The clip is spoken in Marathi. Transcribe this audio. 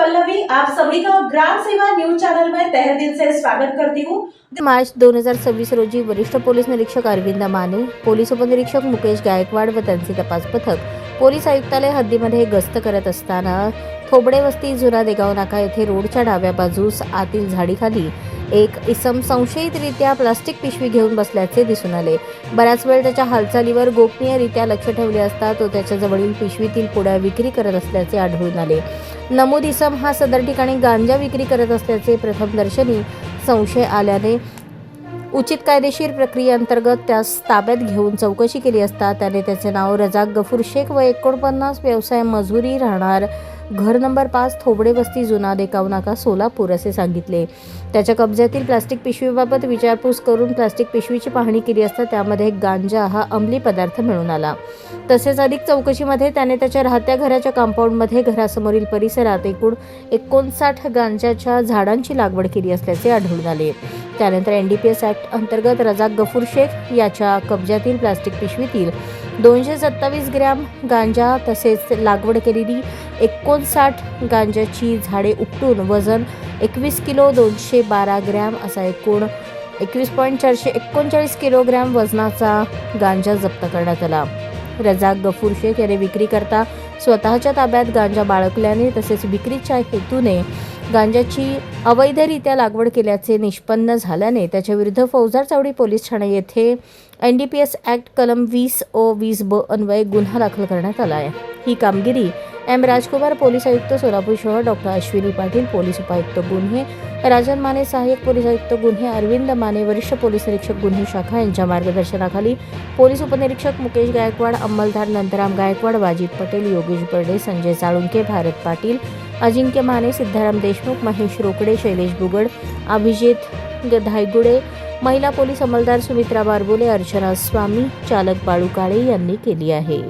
पल्लवी, आप सभी का ग्राम सेवा न्यूज चैनल में तहे दिल से स्वागत करती हूँ। मार्च 2026 रोजी वरिष्ठ पोलीस निरीक्षक अरविंद माने, पोलीस उपनिरीक्षक मुकेश गायकवाड व त्यांचे तपास पथक पोलीस आयुक्तालय हद्दीमध्ये गस्त करत असताना थोबडे वस्ती जुना देगाव नाका येथे रोडच्या डाव्या बाजूस आतील झाडीखाली एक इसम संशयितरित्या प्लास्टिक पिशवी घेऊन बसल्याचे दिसून आले। बराच वेळ त्याच्या हालचालीवर गोपनीयरित्या लक्ष ठेवले असता तो त्याच्या जवळील पिशवीतील पुड्या विक्री करत असल्याचे आढळून आले। नमूद इसम हा सदर ठिकाणी गांजा विक्री करत असल्याचे प्रथमदर्शनी संशय आल्याने उचित कायदेशीर प्रक्रियेअंतर्गत त्यास ताब्यात घेऊन चौकशी केली असता त्याने त्याचे नाव रजाक गफूर शेख व 49 व्यवसाय मजुरी, राहणार घर नंबर 5, थोबडे वस्ती, जुना देगाव नाका, सोलापूर असे सांगितले। त्याच्या कब्जातील प्लास्टिक पिशवीबाबत विचारपूस करून प्लास्टिक पिशवीची पाहणी केली असता त्यामध्ये गांजा हा अंमली पदार्थ मिळून आला। तसेच अधिक चौकशीमध्ये त्याने त्याच्या राहत्या घराच्या कंपाऊंडमध्ये घरासमोरील परिसरात एकूण 59 गांजाच्या झाडांची लागवड केली असल्याचे आढळून आले। त्यानंतर NDPS ॲक्ट अंतर्गत रजाक गफूर शेख याच्या कब्जातील प्लास्टिक पिशवीतील 227 ग्रॅम गांजा तसेच लागवड केलेली 59 गांजाची झाडे उपटून वजन 21 किलो 212 ग्रॅम असा एकूण 21.439 किलोग्रॅम वजनाचा गांजा जप्त करण्यात आला। रजाक गफूर शेख याने विक्री करता स्वतःच्या ताब्यात गांजा बाळगल्याने तसेच विक्रीच्या हेतूने गांजाची अवैधरित्या लागवड केल्याचे निष्पन्न झाल्याने त्याच्याविरुद्ध फौजदार चावडी पोलीस ठाणे येथे NDPS ॲक्ट कलम 20(o)(20)(ब) अन्वये गुन्हा दाखल करण्यात आला आहे। ही कामगिरी राजकुमार पोलीस आयुक्त सोलापूर शहर, डॉक्टर अश्विनी पाटील पोलीस उपायुक्त गुन्हे, राजन माने सहाय्यक पोलीस आयुक्त गुन्हे, अरविंद माने वरिष्ठ पोलीस निरीक्षक गुन्हे शाखा यांच्या मार्गदर्शनाखाली पोलीस उपनिरीक्षक मुकेश गायकवाड, अंमलदार नंदराम गायकवाड, वाजिद पटेल, योगेश बर्डे, संजय साळुंके, भारत पाटील, अजिंक्य माने, सिद्धाराम देशमुख, महेश रोकडे, शैलेश बुगड, अभिजित धायगुडे, महिला पोलीस अंमलदार सुमित्रा बारबोले, अर्चना स्वामी, चालक बाळू काळे यांनी केली आहे।